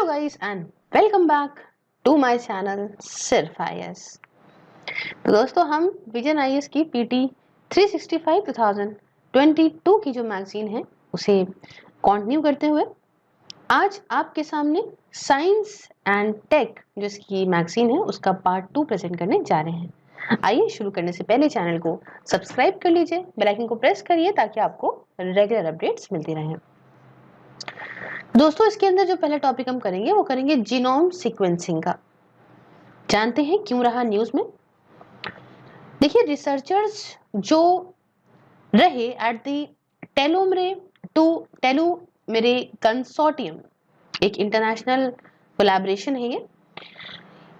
guys and welcome back to my channel सिर्फ IAS। तो दोस्तों हम विजन IAS की PT 365 2022 की जो मैगजीन है उसे कंटिन्यू करते हुए आज आपके सामने साइंस एंड टेक जो इसकी मैगजीन है उसका पार्ट 2 प्रेजेंट करने जा रहे हैं। आइए शुरू करने से पहले चैनल को सब्सक्राइब कर लीजिए, बेल आइकन को प्रेस करिए ताकि आपको रेगुलर अपडेट्स मिलती रहें। दोस्तों इसके अंदर जो पहला टॉपिक हम करेंगे वो करेंगे जीनोम सीक्वेंसिंग का। जानते हैं क्यों रहा न्यूज में। देखिए रिसर्चर्स जो रहे एट द टेलोमेरे कंसोर्टियम, एक इंटरनेशनल कोलैबोरेशन है ये।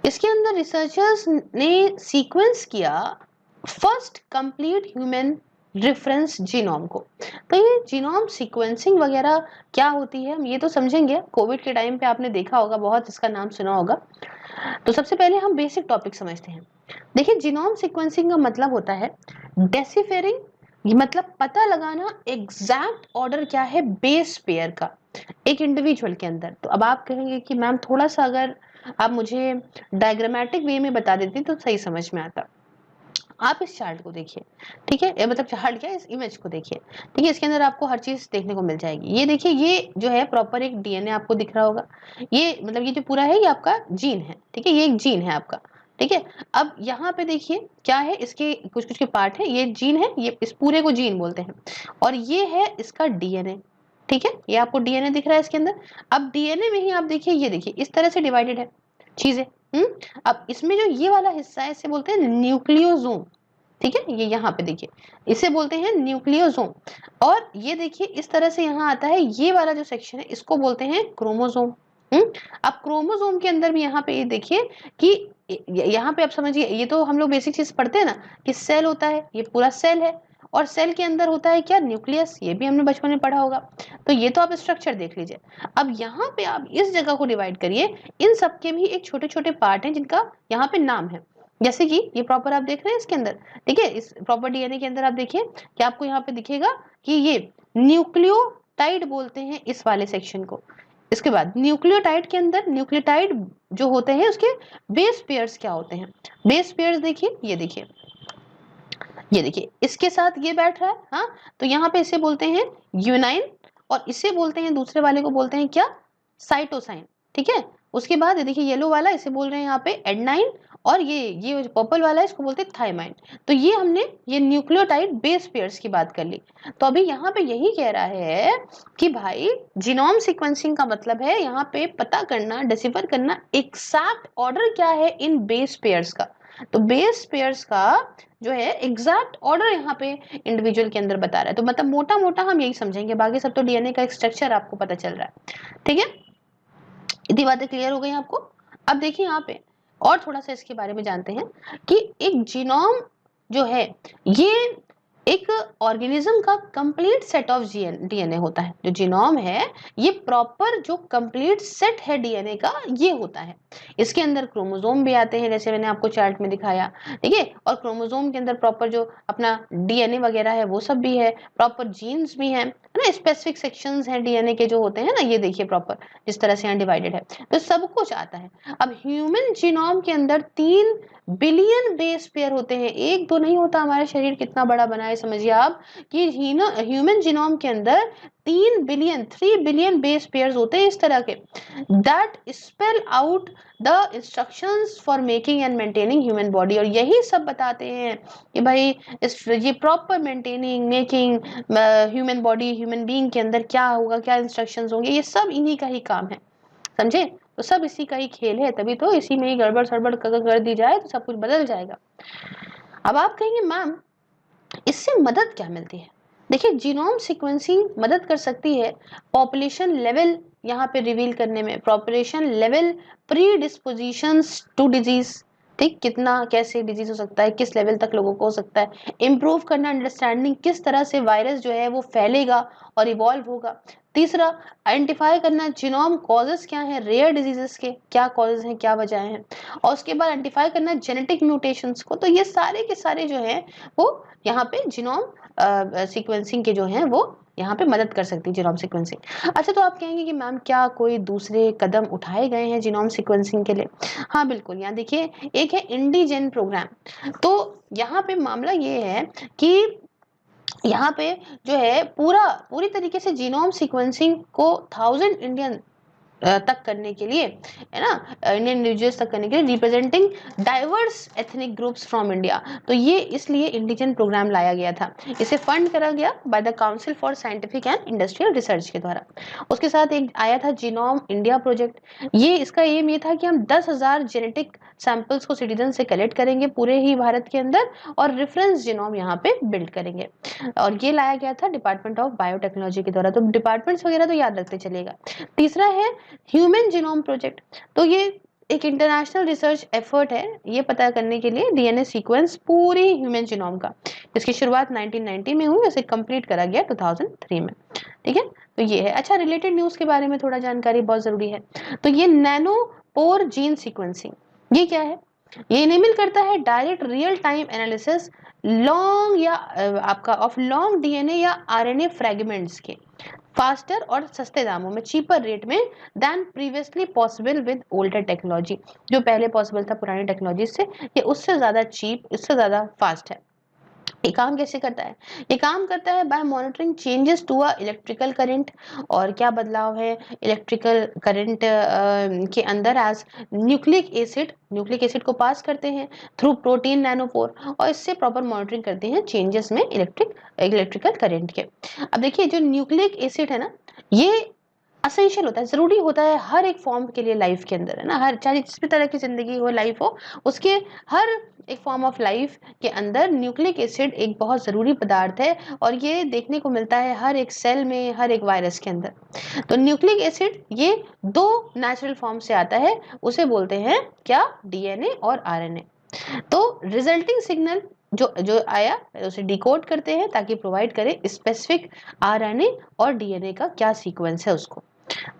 इसके अंदर रिसर्चर्स ने सीक्वेंस किया first complete human reference genome को। तो ये जीनोम सीक्वेंसिंग वगैरह क्या होती है हम ये तो समझेंगे। कोविड के टाइम पे आपने देखा होगा, बहुत इसका नाम सुना होगा। तो सबसे पहले हम बेसिक टॉपिक समझते हैं। देखिए जीनोम सीक्वेंसिंग का मतलब होता है डेसिफरिंग, ये मतलब पता लगाना एग्जैक्ट ऑर्डर क्या है बेस पेयर का एक इंडिविजुअल के अंदर। तो अब आप कहेंगे कि मैम थोड़ा सा अगर आप मुझे डायग्रामेटिक वे में बता देती तो सही समझ में आता। आप इस चार्ट को देखिए, ठीक है, मतलब चार्ट क्या, इस इमेज को देखिए, ठीक है। इसके अंदर आपको हर चीज देखने को मिल जाएगी। ये देखिए, ये जो है प्रॉपर एक डीएनए आपको दिख रहा होगा। ये मतलब ये जो पूरा है ये आपका जीन है, ठीक है, ये एक जीन है आपका, ठीक है। अब यहाँ पे देखिए क्या है, इसके कुछ कुछ के पार्ट है, ये जीन है, ये इस पूरे को जीन बोलते हैं, और ये है इसका डीएनए, ठीक है। ये आपको डीएनए दिख रहा है इसके अंदर। अब डीएनए में ही आप देखिए, ये देखिए इस तरह से डिवाइडेड है चीजें। अब इसमें जो ये वाला हिस्सा है इसे बोलते हैं न्यूक्लियोसोम, ठीक है। ये यहाँ पे देखिए इसे बोलते हैं न्यूक्लियोसोम, और ये देखिए इस तरह से यहाँ आता है ये वाला जो सेक्शन है इसको बोलते हैं क्रोमोसोम। अब क्रोमोसोम के अंदर भी यहाँ पे ये देखिए कि यहाँ पे आप समझिए, ये तो हम लोग बेसिक चीज पढ़ते हैं ना कि सेल होता है, ये पूरा सेल है, और सेल के अंदर होता है क्या, न्यूक्लियस। ये भी हमने बचपन में पढ़ा होगा। तो ये तो आप स्ट्रक्चर देख लीजिए। अब यहाँ पे आप इस जगह को डिवाइड करिए, इन सबके भी एक छोटे छोटे पार्ट हैं जिनका यहाँ पे नाम है। जैसे कि ये प्रॉपर आप देख रहे हैं इसके अंदर, ठीक है, इस प्रॉपर डीएनए के अंदर आप देखिए कि आपको यहाँ पे दिखेगा कि ये न्यूक्लियोटाइड बोलते हैं इस वाले सेक्शन को। इसके बाद न्यूक्लियोटाइड के अंदर न्यूक्लियोटाइड जो होते हैं उसके बेस पेयर्स क्या होते हैं। बेस पेयर्स देखिए, ये देखिए इसके साथ ये बैठ रहा है, हाँ, तो यहाँ पे इसे बोलते हैं यूनाइन, और इसे बोलते हैं, दूसरे वाले को बोलते हैं क्या, साइटोसाइन, ठीक है। उसके बाद ये देखिए येलो वाला, इसे बोल रहे हैं यहाँ पे एडेनाइन, और ये पर्पल वाला है इसको बोलते हैं थाइमाइन। तो ये हमने ये न्यूक्लियोटाइड बेस पेयर्स की बात कर ली। तो अभी यहाँ पे यही कह रहा है कि भाई जीनोम सीक्वेंसिंग का मतलब है यहाँ पे पता करना, डिसिफर करना एग्जैक्ट ऑर्डर क्या है इन बेस पेयर्स का। तो बेस पेयर्स का जो है एग्जैक्ट ऑर्डर यहाँ पे इंडिविजुअल के अंदर बता रहा है। तो मतलब मोटा मोटा हम यही समझेंगे, बाकी सब तो डीएनए का एक स्ट्रक्चर आपको पता चल रहा है, ठीक है। इतनी बातें क्लियर हो गई आपको। अब देखिए यहाँ पे और थोड़ा सा इसके बारे में जानते हैं कि एक जीनोम जो है ये एक ऑर्गेनिज्म का कंप्लीट सेट ऑफ डीएनए होता है। जो जीनोम है ये प्रॉपर जो कंप्लीट सेट है डीएनए का ये होता है। इसके अंदर क्रोमोसोम भी आते हैं जैसे मैंने आपको चार्ट में दिखाया, ठीक है, और क्रोमोसोम के अंदर प्रॉपर जो अपना डीएनए वगैरह है वो सब भी है, प्रॉपर जीन्स भी है ना, स्पेसिफिक सेक्शंस हैं डीएनए के जो होते हैं ना, ये देखिए प्रॉपर जिस तरह से यहाँ डिवाइडेड है, तो सब कुछ आता है। अब ह्यूमन जीनोम के अंदर 3 बिलियन बेस पेयर होते हैं, एक दो नहीं होता। हमारा शरीर कितना बड़ा बना है समझिए आप कि ह्यूमन जीनोम के अंदर 3 बिलियन बेस पेयर्स होते हैं इस तरह के, that spell out the instructions for making and maintaining human body. और यही सब बताते हैं कि भाई ये proper maintaining making human body, human being के अंदर क्या होगा, क्या इंस्ट्रक्शंस होंगे, ये सब इन्हीं का ही काम है, समझे। तो सब इसी का ही खेल है, तभी तो इसी में ही गड़बड़ सड़बड़ कर दी जाए तो सब कुछ बदल जाएगा। अब आप कहेंगे मैम इससे मदद क्या मिलती है। देखिए जीनोम सीक्वेंसिंग मदद कर सकती है पॉपुलेशन लेवल यहाँ पे रिवील करने में, population level predispositions to disease, ठीक, कितना कैसे डिजीज हो सकता है, किस लेवल तक लोगों को हो सकता है, इम्प्रूव करना अंडरस्टैंडिंग किस तरह से वायरस जो है वो फैलेगा और इवॉल्व होगा। तीसरा आइडेंटिफाई करना जीनोम कॉजेस क्या है, रेयर डिजीजेस के क्या कॉजेस हैं, क्या वजह हैं, और उसके बाद आइडेंटिफाई करना जेनेटिक म्यूटेशंस को। तो ये सारे के सारे जो हैं वो यहाँ पे जीनोम सीक्वेंसिंग के जो हैं वो यहाँ पे मदद कर सकती है जीनोम सीक्वेंसिंग। अच्छा, तो आप कहेंगे कि मैम क्या कोई दूसरे कदम उठाए गए हैं जीनोम सीक्वेंसिंग के लिए? हाँ बिल्कुल, यहाँ देखिए एक है इंडिजेन प्रोग्राम। तो यहाँ पे मामला ये है कि यहाँ पे जो है पूरी तरीके से जीनोम सीक्वेंसिंग को 1000 इंडियन तक करने के लिए, है ना, इंडियन इंडिविजुअल्स तक करने के लिए, representing diverse ethnic groups from India. तो ये इसलिए इंडिजन प्रोग्राम लाया गया था। इसे फंड करा गया by the council for scientific and industrial research के द्वारा। उसके साथ एक आया था जीनोम इंडिया प्रोजेक्ट। ये इसका एम ये था कि हम 10,000 जेनेटिक सैंपल्स को सिटीजन से कलेक्ट करेंगे पूरे ही भारत के अंदर और रेफरेंस जीनोम यहाँ पे बिल्ड करेंगे। और ये लाया गया था डिपार्टमेंट ऑफ बायोटेक्नोलॉजी के द्वारा। तो डिपार्टमेंट्स वगैरह तो याद रखते चलेगा। तीसरा है ह्यूमन जीनोम प्रोजेक्ट। तो ये एक इंटरनेशनल रिसर्च एफर्ट है ये पता करने के लिए डीएनए सीक्वेंस पूरी ह्यूमन जीनोम का। इसकी शुरुआत 1990 में हुई, इसे कंप्लीट करा गया 2003 में। ठीक है, तो ये है। अच्छा, रिलेटेड न्यूज के बारे में थोड़ा जानकारी बहुत जरूरी है। तो ये नैनोपोर जीन सीक्वेंसिंग, ये क्या है? ये इनेबल करता है direct real time analysis long या आपका ऑफ लॉन्ग डीएनए या आरएनए फ्रेगमेंट्स के फास्टर और सस्ते दामों में, चीपर रेट में than previously possible with older technology. जो पहले पॉसिबल था पुरानी टेक्नोलॉजी से, ये उससे ज्यादा चीप, इससे ज्यादा फास्ट है। ये काम कैसे करता है? ये काम करता है by monitoring changes to a electrical current. और क्या बदलाव है इलेक्ट्रिकल करंट के अंदर? एज न्यूक्लिक एसिड को पास करते हैं थ्रू प्रोटीन नैनोपोर और इससे प्रॉपर मॉनिटरिंग करते हैं चेंजेस में इलेक्ट्रिकल करंट के। अब देखिए जो न्यूक्लिक एसिड है ना, ये असेंशियल होता है, जरूरी होता है हर एक फॉर्म के लिए लाइफ के अंदर, है ना। हर चाहे जिस भी तरह की जिंदगी हो, लाइफ हो, उसके हर एक फॉर्म ऑफ लाइफ के अंदर न्यूक्लिक एसिड एक बहुत जरूरी पदार्थ है। और ये देखने को मिलता है हर एक सेल में, हर एक वायरस के अंदर। तो न्यूक्लिक एसिड ये दो नेचुरल फॉर्म से आता है, उसे बोलते हैं क्या? डीएनए और आरएनए। तो रिजल्टिंग सिग्नल जो जो आया उसे डिकोड करते हैं ताकि प्रोवाइड करे स्पेसिफिक आरएनए और डीएनए का क्या सीक्वेंस है उसको।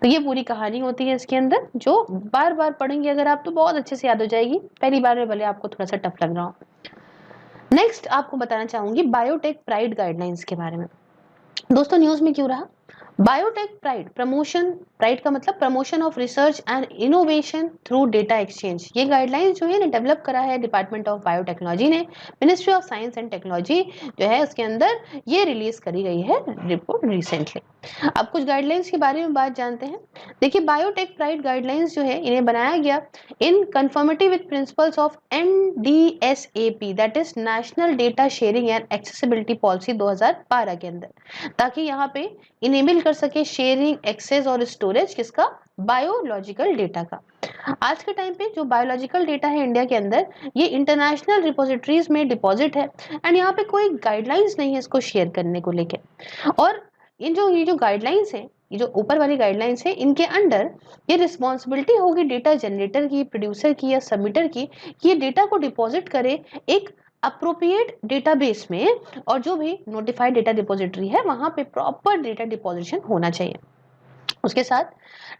तो ये पूरी कहानी होती है इसके अंदर, जो बार बार पढ़ेंगे अगर आप तो बहुत अच्छे से याद हो जाएगी। पहली बार में भले आपको थोड़ा सा टफ लग रहा हो। नेक्स्ट आपको बताना चाहूंगी बायोटेक प्राइड गाइडलाइंस के बारे में। दोस्तों न्यूज में क्यों रहा? बायोटेक प्राइड का मतलब promotion of research and innovation through data exchange. ये गाइडलाइंस जो है ना डेवलप करा है डिपार्टमेंट ऑफ बायोटेक्नोलॉजी ने, ministry of science and technology जो है उसके अंदर ये रिलीज करी गई है रिपोर्ट रिसेंटली। अब कुछ गाइडलाइंस के बारे में बात जानते हैं। देखिए बायोटेक प्राइड गाइडलाइंस जो है इन्हें बनाया गया in conformity with principles of NDSAP, that is national data sharing and accessibility policy 2012 के अंदर, ताकि यहाँ पे इनेबल कर सके शेयरिंग, एक्सेस और स्टोरेज किसका? बायोलॉजिकल डेटा का। आज के टाइम पे जो बायोलॉजिकल डेटा है इंडिया के अंदर, ये इंटरनेशनल रिपोजिटरीज में डिपॉजिट है एंड यहाँ पे कोई गाइडलाइंस नहीं है इसको शेयर करने को लेके। और ये जो गाइडलाइंस है, ये जो ऊपर वाली गाइडलाइंस है, इनके अंडर ये रिस्पॉन्सिबिलिटी होगी डेटा जनरेटर की, प्रोड्यूसर की या सबमिटर की, कि ये डेटा को डिपॉजिट करे एक अप्रोप्रिएट डेटाबेस में, और जो भी नोटिफाइड डेटा डिपॉजिटरी है वहां पे प्रॉपर डेटा डिपॉजिशन होना चाहिए। उसके साथ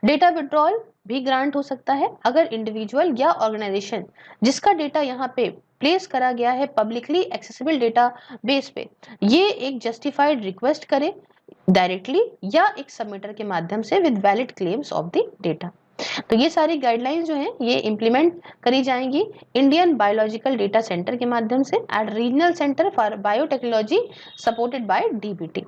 डेटा विड्रॉल भी ग्रांट हो सकता है अगर इंडिविजुअल या ऑर्गेनाइजेशन जिसका डेटा यहाँ पे प्लेस करा गया है पब्लिकली एक्सेसिबल डेटा बेस पे, ये एक जस्टिफाइड रिक्वेस्ट करे डायरेक्टली या एक सबमिटर के माध्यम से with valid claims of the data. तो ये सारी गाइडलाइंस जो हैं ये इम्प्लीमेंट करी जाएंगी इंडियन बायोलॉजिकल डेटा सेंटर के माध्यम से eight regional centre for biotechnology supported by DBT,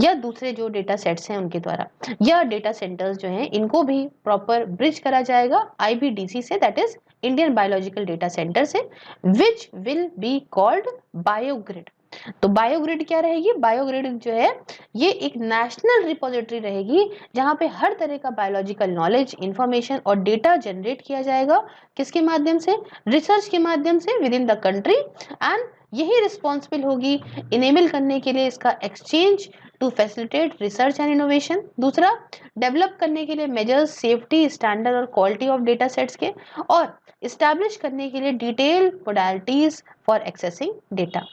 या दूसरे जो डेटा सेट्स हैं उनके द्वारा, या डेटा सेंटर्स जो हैं इनको भी प्रॉपर ब्रिज करा जाएगा IBDC से, that is Indian biological data centre से, विच विल बी कॉल्ड बायोग्रिड। तो बायोग्रिड क्या रहेगी? बायोग्रिड जो है ये एक नेशनल रिपोजिटरी रहेगी जहां पे हर तरह का बायोलॉजिकल नॉलेज, इंफॉर्मेशन और डेटा जनरेट किया जाएगा। किसके माध्यम से? रिसर्च के माध्यम से within the country, and यही रिस्पॉन्सिबल होगी इनेबल करने के लिए इसका exchange to facilitate research and innovation. दूसरा, डेवलप करने के लिए मेजर्स, सेफ्टी स्टैंडर्ड और क्वालिटी ऑफ डेटा सेट्स के, और इस्टेब्लिश करने के लिए detail modalities for accessing data.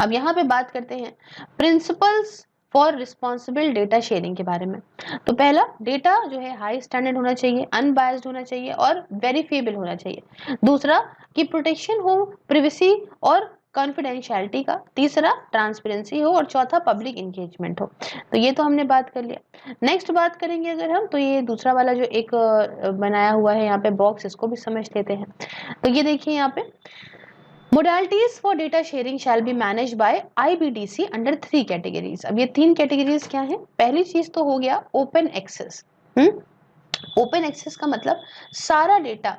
अब यहाँ पे बात करते हैं principles for responsible data sharing के बारे में। तो पहला, डेटा जो है हाई स्टैंडर्ड होना चाहिए, अनबायस्ड होना चाहिए और वेरीफिएबल होना चाहिए। दूसरा, कि प्रोटेक्शन हो प्रिवेसी और कॉन्फिडेंशियलिटी का, तीसरा ट्रांसपेरेंसी हो और चौथा पब्लिक एंगेजमेंट हो। तो ये तो हमने बात कर लिया। नेक्स्ट बात करेंगे अगर हम, तो ये दूसरा वाला जो एक बनाया हुआ है यहाँ पे बॉक्स, इसको भी समझ लेते हैं। तो ये देखिए यहाँ पे Modalities for data sharing shall be managed by IBDC under 3 categories। अब ये 3 कैटेगरीज क्या हैं? पहली चीज तो हो गया ओपन एक्सेस। ओपन एक्सेस का मतलब सारा डेटा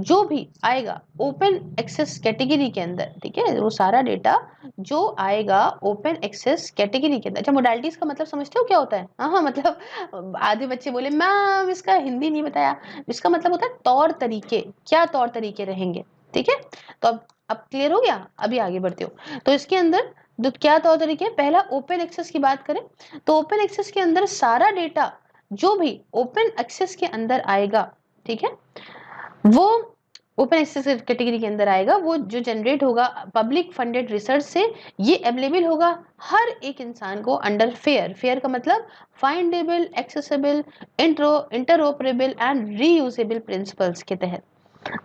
जो भी आएगा ओपन एक्सेस कैटेगरी के अंदर, ठीक है, वो सारा डेटा जो आएगा ओपन एक्सेस कैटेगरी के अंदर। अच्छा, मोडालिटीज का मतलब समझते हो क्या होता है? हाँ, मतलब आधे बच्चे बोले मैम इसका हिंदी नहीं बताया। इसका मतलब होता है तौर तरीके, क्या तौर तरीके रहेंगे, ठीक है। तो अब क्लियर हो गया? अभी आगे बढ़ते हो। तो इसके अंदर क्या तौर तरीके? पहला ओपन एक्सेस की बात करें तो ओपन एक्सेस के अंदर सारा डेटा जो भी ओपन एक्सेस के अंदर आएगा, ठीक है, वो ओपन एक्सेस कैटेगरी के अंदर आएगा, वो जो जनरेट होगा पब्लिक फंडेड रिसर्च से, ये अवेलेबल होगा हर एक इंसान को अंडर फेयर का मतलब findable, accessible, interoperable and reusable principles के तहत।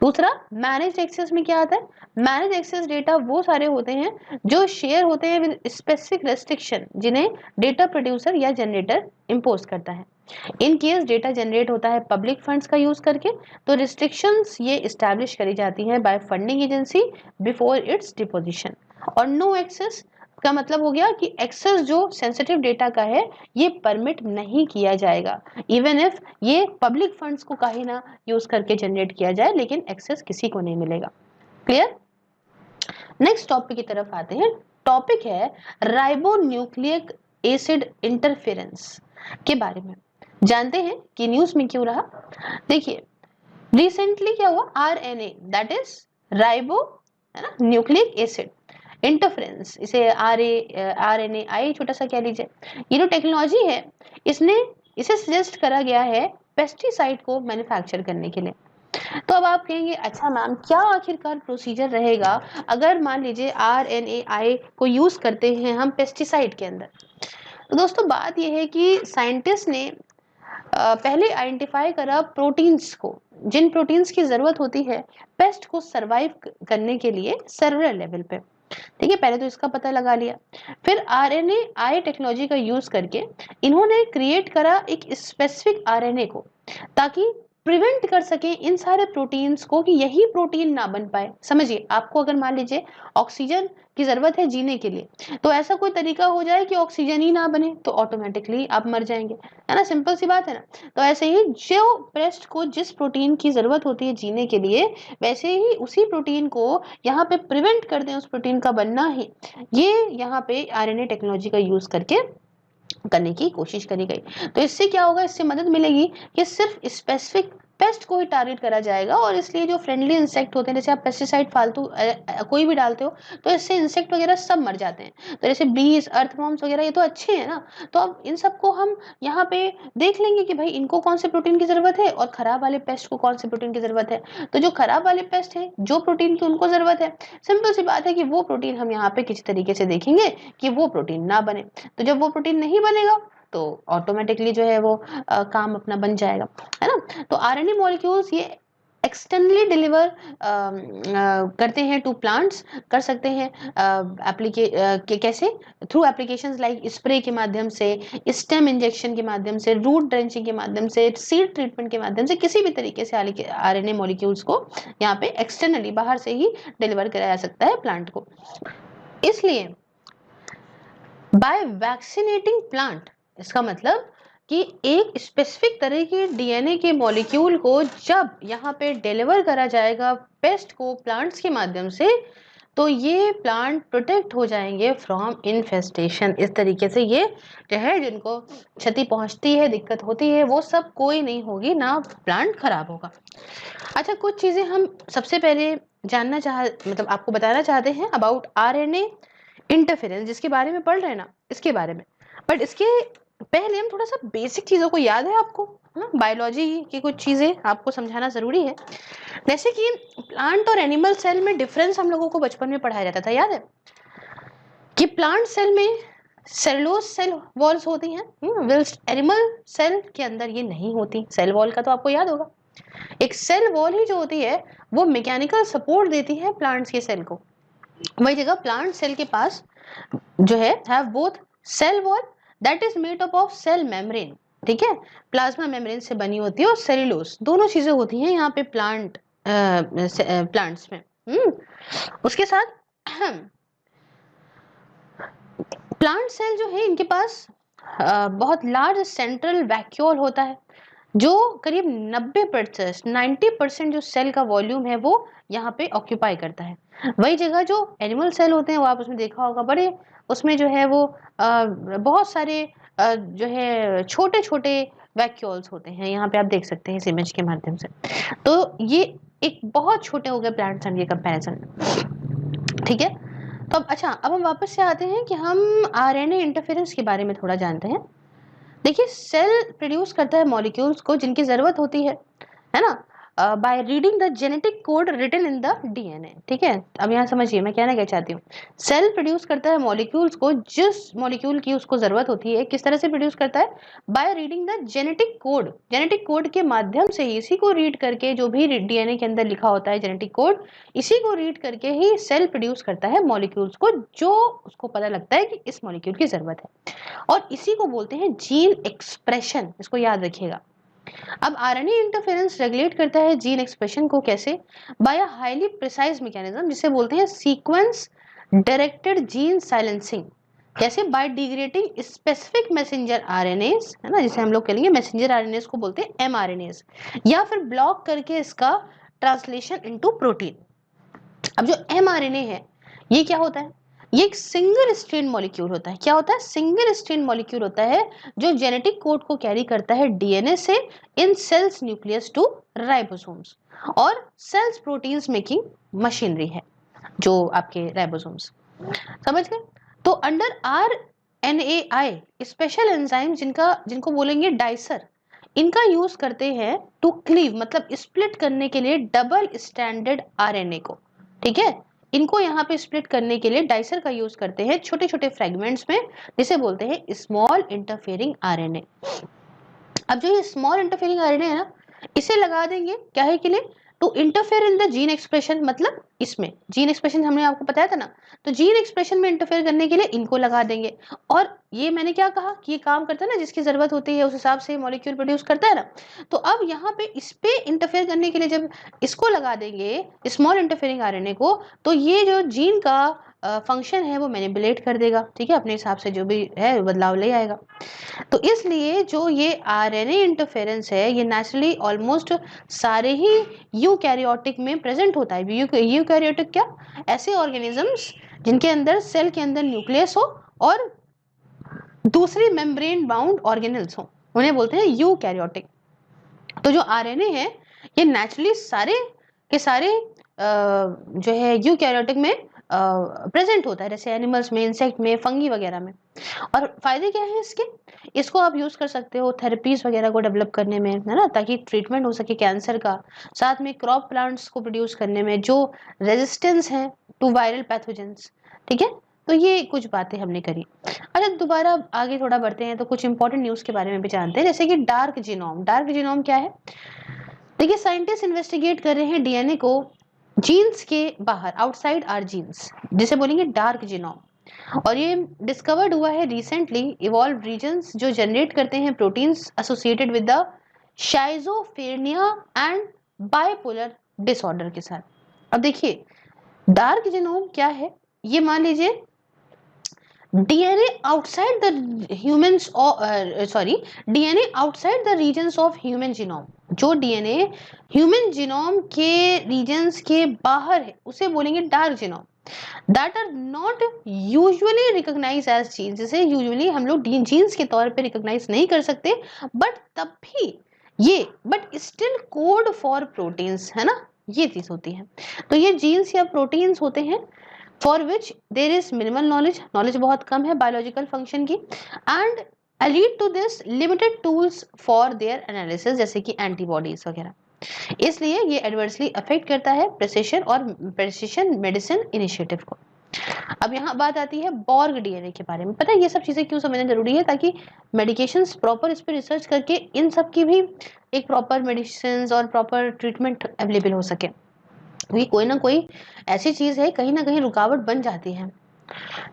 दूसरा मैनेज एक्सेस में क्या आता है? मैनेज एक्सेस डेटा वो सारे होते हैं जो शेयर होते हैं विद स्पेसिफिक रेस्ट्रिक्शन, जिन्हें डेटा प्रोड्यूसर या जनरेटर इंपोज करता है। इन केस डेटा जनरेट होता है पब्लिक फंड्स का यूज करके, तो रिस्ट्रिक्शंस ये इस्टेब्लिश करी जाती हैं by funding agency before its deposition. और नो एक्सेस का मतलब हो गया कि एक्सेस जो सेंसिटिव डेटा का है ये परमिट नहीं किया जाएगा, इवन इफ ये पब्लिक फंड्स को काहे ना यूज करके जनरेट किया जाए, लेकिन एक्सेस किसी को नहीं मिलेगा। क्लियर? नेक्स्ट टॉपिक की तरफ आते हैं। टॉपिक है राइबोन्यूक्लिक एसिड इंटरफेरेंस के बारे में। जानते हैं कि न्यूज में क्यों रहा? देखिए रिसेंटली क्या हुआ, आरएनए दैट इज राइबो, है ना, न्यूक्लिक एसिड इंटरफेरेंस, इसे आरएनए आई छोटा सा कह लीजिए, ये जो टेक्नोलॉजी है इसे सजेस्ट करा गया है पेस्टिसाइड को मैन्युफैक्चर करने के लिए। तो अब आप कहेंगे अच्छा मैम क्या आखिरकार प्रोसीजर रहेगा अगर मान लीजिए आरएनएआई को यूज करते हैं हम पेस्टिसाइड के अंदर? तो दोस्तों बात यह है कि साइंटिस्ट ने पहले आइडेंटिफाई करा प्रोटीन्स को, जिन प्रोटीन्स की जरूरत होती है पेस्ट को सरवाइव करने के लिए सेलुलर लेवल पे, ठीक है। पहले तो इसका पता लगा लिया, फिर आरएनएआई टेक्नोलॉजी का यूज करके इन्होंने क्रिएट करा एक स्पेसिफिक आरएनए को, ताकि प्रिवेंट कर सके इन सारे प्रोटीन्स को कि यही प्रोटीन ना बन पाए। समझिए आपको अगर मान लीजिए ऑक्सीजन की जरूरत है जीने के लिए, तो ऐसा कोई तरीका हो जाए कि ऑक्सीजन ही ना बने तो ऑटोमेटिकली आप मर जाएंगे, है ना, सिंपल सी बात है ना। तो ऐसे ही जो पेस्ट को जिस प्रोटीन की जरूरत होती है जीने के लिए, वैसे ही उसी प्रोटीन को यहाँ पे प्रिवेंट कर दें उस प्रोटीन का बनना ही, ये यहाँ पे आरएनए टेक्नोलॉजी का यूज करके करने की कोशिश करी गई। तो इससे क्या होगा, इससे मदद मिलेगी कि सिर्फ स्पेसिफिक पेस्ट को ही टारगेट करा जाएगा, और इसलिए जो फ्रेंडली इंसेक्ट होते हैं, जैसे आप पेस्टिसाइड फालतू कोई भी डालते हो तो इससे इंसेक्ट वगैरह सब मर जाते हैं। तो जैसे बीज, अर्थवॉर्म्स वगैरह ये तो अच्छे हैं ना, तो अब इन सबको हम यहाँ पे देख लेंगे कि भाई इनको कौन से प्रोटीन की जरूरत है और खराब वाले पेस्ट को कौन से प्रोटीन की जरूरत है। तो जो खराब वाले पेस्ट है जो प्रोटीन की उनको जरूरत है, सिंपल सी बात है कि वो प्रोटीन हम यहाँ पे किसी तरीके से देखेंगे कि वो प्रोटीन ना बने। तो जब वो प्रोटीन नहीं बनेगा तो ऑटोमेटिकली जो है वो काम अपना बन जाएगा, है ना। तो आरएनए मॉलिक्यूल्स ये एक्सटर्नली डिलीवर करते हैं टू प्लांट्स, कर सकते हैं कैसे, थ्रू एप्लीकेशंस लाइक स्प्रे के माध्यम से, स्टेम इंजेक्शन के माध्यम से, रूट ड्रेंचिंग के माध्यम से, सीड ट्रीटमेंट के माध्यम से, किसी भी तरीके से आरएनए मॉलिक्यूल्स को यहाँ पे एक्सटर्नली बाहर से ही डिलीवर कराया जा सकता है प्लांट को। इसलिए बाय वैक्सीनेटिंग प्लांट, इसका मतलब कि एक स्पेसिफिक तरह के डीएनए के मॉलिक्यूल को जब यहाँ पे डिलीवर करा जाएगा पेस्ट को प्लांट्स के माध्यम से, तो ये प्लांट प्रोटेक्ट हो जाएंगे फ्रॉम इन्फेस्टेशन। इस तरीके से ये जो है जिनको क्षति पहुंचती है, दिक्कत होती है, वो सब कोई नहीं होगी, ना प्लांट खराब होगा। अच्छा, कुछ चीजें हम सबसे पहले मतलब आपको बताना चाहते हैं अबाउट आरएनए इंटरफेरेंस, जिसके बारे में पढ़ रहे हैं ना, इसके बारे में। बट इसके पहले हम थोड़ा सा बेसिक चीजों को, याद है आपको, बायोलॉजी की कुछ चीजें आपको समझाना जरूरी है। जैसे कि प्लांट और एनिमल सेल में डिफरेंस हम लोगों को बचपन में पढ़ाया जाता था, याद है कि प्लांट सेल में सेलुलोज सेल वॉल्स होती हैं, एनिमल सेल के अंदर ये नहीं होती। सेल वॉल का तो आपको याद होगा, एक सेल वॉल ही जो होती है वो मैकेनिकल सपोर्ट देती है प्लांट्स के सेल को, वही जगह प्लांट सेल के पास जो है have both cell wall that is made up of cell membrane, ठीक है, प्लाज्मा मेम्ब्रेन से बनी होती है, और सेल्यूलोज, दोनों चीजें होती हैं यहाँ पे प्लांट्स में। उसके साथ प्लांट सेल जो है इनके पास बहुत लार्ज सेंट्रल वैक्यूल होता है, जो करीब 90% जो सेल का वॉल्यूम है वो यहाँ पे ऑक्यूपाई करता है। वही जगह जो एनिमल सेल होते हैं वो आप उसमें देखा होगा, बड़े उसमें जो है वो बहुत सारे जो है छोटे छोटे वैक्यूल्स होते हैं, यहाँ पे आप देख सकते हैं इस इमेज के माध्यम से। तो ये एक बहुत छोटे हो गए प्लांट सेल के कंपैरिजन में, ठीक है। तो अब हम वापस से आते हैं कि हम आरएनए इंटरफेरेंस के बारे में थोड़ा जानते हैं। देखिए, सेल प्रोड्यूस करता है मॉलिक्यूल्स को जिनकी जरूरत होती है ना, by reading the genetic code written in the DNA, ठीक है। अब यहाँ समझिए मैं कहना क्या चाहती हूँ। सेल प्रोड्यूस करता है मॉलिक्यूल्स को, जिस मॉलिक्यूल की उसको जरूरत होती है, किस तरह से प्रोड्यूस करता है, bye reading the genetic code के माध्यम से ही, इसी को रीड करके, जो भी डीएनए के अंदर लिखा होता है जेनेटिक कोड, इसी को रीड करके ही सेल प्रोड्यूस करता है मॉलिक्यूल्स को, जो उसको पता लगता है कि इस मॉलिक्यूल की जरूरत है, और इसी को बोलते हैं जीन एक्सप्रेशन, इसको याद रखिएगा। अब आरएनए इंटरफेरेंस रेगुलेट करता है जीन एक्सप्रेशन को, कैसे, by a highly precise mechanism, जिसे बोलते हैं सीक्वेंस डायरेक्टेड जीन साइलेंसिंग, कैसे, by degrading specific messenger RNAs, है ना, जिसे हम लोग कहेंगे मैसेंजर आरएनएस को बोलते हैं एमआरएनएस, या फिर ब्लॉक करके इसका ट्रांसलेशन इनटू प्रोटीन। अब जो एमआरएनए है ये क्या होता है, ये एक सिंगल स्ट्रैंड मॉलिक्यूल होता है। क्या होता है, सिंगल स्ट्रैंड मॉलिक्यूल होता है, जो जेनेटिक कोड को कैरी करता है डीएनए से इन सेल्स न्यूक्लियस टू राइबोसोम्स, और सेल्स प्रोटीन्स मेकिंग मशीनरी है जो आपके राइबोसोम्स, समझ गए। तो अंडर आरएनएआई स्पेशल एंजाइम जिनको बोलेंगे डाइसर, इनका यूज करते हैं टू क्लीव, मतलब स्प्लिट करने के लिए डबल स्टैंडर्ड आरएनए को, ठीक है। इनको यहाँ पे स्प्लिट करने के लिए डाइसर का यूज करते हैं छोटे छोटे फ्रेगमेंट्स में, जिसे बोलते हैं स्मॉल इंटरफेयरिंग आरएनए। अब जो ये स्मॉल इंटरफेयरिंग आरएनए है ना, इसे लगा देंगे क्या है के लिए, to interfere in the gene expression, मतलब इसमें जीन एक्सप्रेशन हमने आपको बताया था ना, तो जीन एक्सप्रेशन में इंटरफेयर करने के लिए इनको लगा देंगे। और ये मैंने क्या कहा कि ये काम करता है ना, जिसकी जरूरत होती है उस हिसाब से मॉलिक्यूल प्रोड्यूस करता है ना। तो अब यहाँ पे इस पे इंटरफेयर करने के लिए जब इसको लगा देंगे स्मॉल इंटरफेयरिंग आरएनए को, तो ये जो जीन का फंक्शन है वो मैनिपुलेट कर देगा, ठीक है, अपने हिसाब से जो भी है बदलाव ले आएगा। तो इसलिए जो ये आरएनए इंटरफेरेंस है, ये नेचुरली ऑलमोस्ट सारे ही यूकैरियोटिक में प्रेजेंट होता है। यूकैरियोटिक क्या, ऐसे ऑर्गेनिजम्स जिनके अंदर सेल के अंदर न्यूक्लियस हो और दूसरी मेम्ब्रेन बाउंड ऑर्गेनेल्स हो, उन्हें बोलते हैं यूकैरियोटिक। तो जो आरएनए है ये नेचुरली सारे के सारे जो है यूकैरियोटिक में प्रेजेंट होता है, जैसे एनिमल्स में, इंसेक्ट में, फंगी वगैरह में। और फायदे क्या है इसके, इसको आप यूज कर सकते हो थेरेपीज वगैरह को डेवलप करने में, है ना, ताकि ट्रीटमेंट हो सके कैंसर का, साथ में क्रॉप प्लांट्स को प्रोड्यूस करने में जो रेजिस्टेंस है टू वायरल पैथोजेंस, ठीक है। तो ये कुछ बातें हमने करी। अच्छा, दोबारा आगे थोड़ा बढ़ते हैं, तो कुछ इंपॉर्टेंट न्यूज के बारे में भी जानते हैं, जैसे कि डार्क जीनोम। डार्क जीनोम क्या है, देखिए साइंटिस्ट इन्वेस्टिगेट कर रहे हैं डीएनए को जीन्स के बाहर, आउटसाइड आर जीन्स, जिसे बोलेंगे डार्क जीनोम। और ये डिस्कवर्ड हुआ है रिसेंटली इवॉल्व रीजन्स जो जनरेट करते हैं proteins associated with the schizophrenia and bipolar disorder के साथ। अब देखिए डार्क जीनोम क्या है, ये मान लीजिए DNA outside the humans, DNA outside the regions of human genome, जो डीएनए ह्यूमन जीनोम के रीजन्स के बाहर है उसे बोलेंगे dark genome, that are not usually recognise as genes, जिसे यूजुअली हम लोग जीन्स के तौर पे रिकॉग्नाइज नहीं कर सकते, बट तब भी ये but still code for proteins, है ना, ये चीज होती है। तो ये जीन्स या प्रोटीन्स होते हैं for which there is minimal knowledge बहुत कम है बायोलॉजिकल फंक्शन की, and lead to this limited tools for their analysis, जैसे कि एंटीबॉडीज वगैरह। इसलिए ये एडवर्सली अफेक्ट करता है प्रेसिशन मेडिसिन इनिशिएटिव को। अब यहाँ बात आती है बॉर्ग डीएनए के बारे में। पता है ये सब चीजें क्यों समझना जरूरी है, ताकि मेडिकेशंस प्रॉपर इस पर रिसर्च करके इन सब की भी एक प्रॉपर मेडिसिन और प्रॉपर ट्रीटमेंट अवेलेबल हो सके। क्योंकि कोई ना कोई ऐसी चीज है, कहीं ना कहीं रुकावट बन जाती है।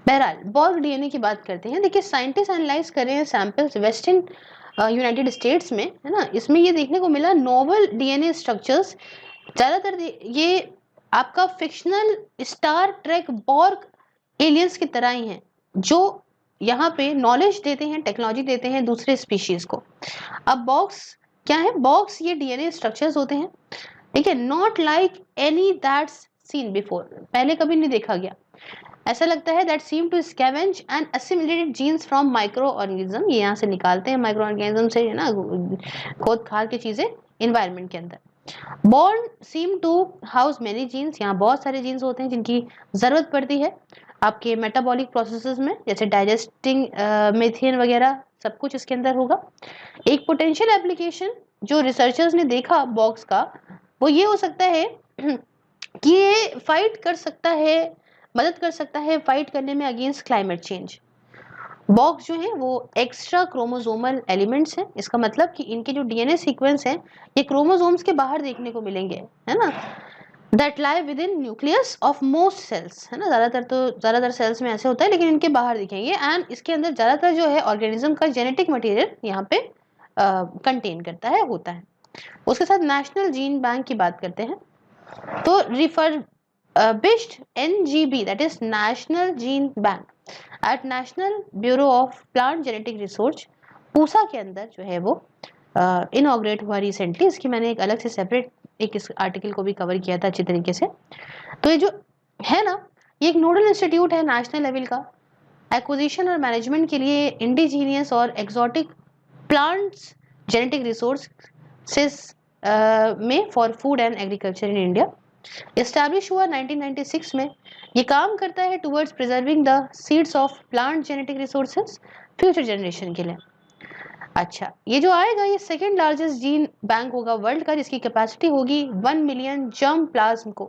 बहरहाल बॉर्ग डीएनए की बात करते हैं। देखिए साइंटिस्ट एनालाइज कर रहे हैं सैंपल्स वेस्टर्न यूनाइटेड स्टेट्स में, है ना। इसमें ये देखने को मिला नोवल डीएनए स्ट्रक्चर्स, ज्यादातर ये आपका fictional Star Trek Borg aliens की तरह ही हैं, जो यहाँ पे नॉलेज देते हैं, टेक्नोलॉजी देते हैं दूसरे स्पीशीज को। अब बॉक्स क्या है? बॉक्स ये डीएनए स्ट्रक्चर्स होते हैं, ठीक है, not like any that's seen before, पहले कभी नहीं देखा गया। ऐसा लगता है that seem to scavenge and assimilated genes from microorganism, ये यहाँ से निकालते हैं माइक्रो ऑर्गेनिज्म से, है ना, खोद खाद की चीजें इन्वायरमेंट के अंदर। Borgs seem to house many genes, यहाँ बहुत सारे जीन्स होते हैं जिनकी जरूरत पड़ती है आपके मेटाबॉलिक प्रोसेसेस में, जैसे डाइजेस्टिंग मीथेन वगैरह सब कुछ इसके अंदर होगा। एक पोटेंशियल एप्लीकेशन जो रिसर्चर्स ने देखा बॉक्स का, वो ये हो सकता है कि ये फाइट कर सकता है, मदद कर सकता है फाइट करने में अगेंस्ट क्लाइमेट चेंज। बॉक्स जो है वो एक्स्ट्रा क्रोमोसोमल एलिमेंट्स हैं, इसका मतलब कि इनके जो डीएनए सीक्वेंस हैं ये क्रोमोसोम्स के बाहर देखने को मिलेंगे, है ना, that lie within nucleus of most cells, है ना, ज्यादातर सेल्स में ऐसे होता है, लेकिन इनके बाहर दिखेंगे। एंड इसके अंदर ज्यादातर जो है ऑर्गेनिज्म का जेनेटिक मटेरियल यहाँ पे कंटेन करता है, होता है। उसके साथ नेशनल जीन बैंक की बात करते हैं, तो refurbished NGB, that is national gene bank at national bureau of plant genetic research, Pusa के अंदर जो है वो इनॉग्रेट हुआ रिसेंटली। इसकी मैंने एक अलग से सेपरेट एक इस आर्टिकल को भी कवर किया था अच्छी तरीके से। तो ये जो है ना, ये एक नोडल इंस्टीट्यूट है नेशनल लेवल का, एक्विजिशन और मैनेजमेंट के लिए इंडिजीनियस और एक्सोटिक प्लांट्स जेनेटिक रिसोर्सेस में for food and agriculture in India. Establish हुआ 1996 में। ये काम करता है towards preserving the seeds of plant genetic resources future generation के लिए। अच्छा, ये जो आएगा ये सेकेंड लार्जेस्ट जीन बैंक होगा वर्ल्ड का, जिसकी कैपेसिटी होगी 1 मिलियन जर्म प्लाज्म को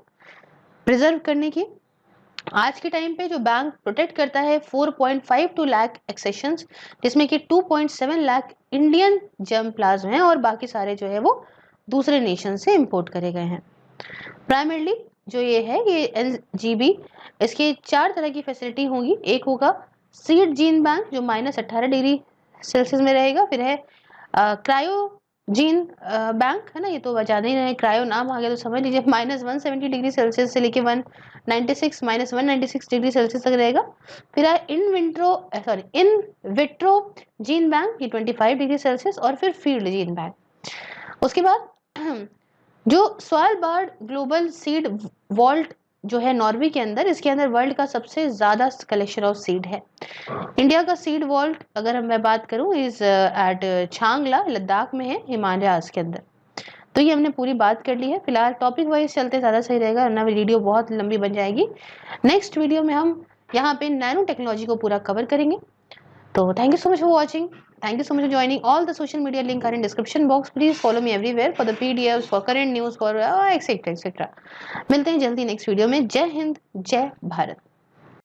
प्रिजर्व करने की। आज के टाइम पे जो बैंक प्रोटेक्ट करता है 4.52 लाख एक्सेशंस, जिसमें कि 2.7 लाख इंडियन जर्म प्लाज्म हैं और बाकी सारे जो है वो दूसरे नेशन से इंपोर्ट करे गए हैं। प्राइमरली जो ये है ये NGB, इसके 4 तरह की फैसिलिटी होगी। एक होगा सीड जीन बैंक जो -18 डिग्री सेल्सियस में रहेगा, फिर है क्रायो जीन बैंक, है ना, ये तो बजा नहीं रहे, क्रायो नाम आ गया तो समझ लीजिए, -170 डिग्री सेल्सियस से लेके 196 डिग्री सेल्सियस तक रहेगा। फिर है इन विट्रो जीन बैंक, ये 25 डिग्री सेल्सियस, और फिर फील्ड जीन बैंक। उसके बाद जो स्वालबार्ड ग्लोबल सीड वॉल्ट जो है नॉर्वे के अंदर, इसके अंदर वर्ल्ड का सबसे ज्यादा कलेक्शन ऑफ सीड है। इंडिया का सीड वॉल्ट अगर मैं बात करूं इज एट छांगला, लद्दाख में है, हिमालयाज के अंदर। तो ये हमने पूरी बात कर ली है। फिलहाल टॉपिक वाइज चलते ज़्यादा सही रहेगा, वरना वीडियो बहुत लंबी बन जाएगी। नेक्स्ट वीडियो में हम यहाँ पे नैनो टेक्नोलॉजी को पूरा कवर करेंगे। तो thank you so much for watching. Thank you so much for joining. All the social media link are in description box. Please follow me everywhere for the PDFs, for current news, for etc etc. मिलते हैं जल्दी next video में। जय हिंद, जय भारत।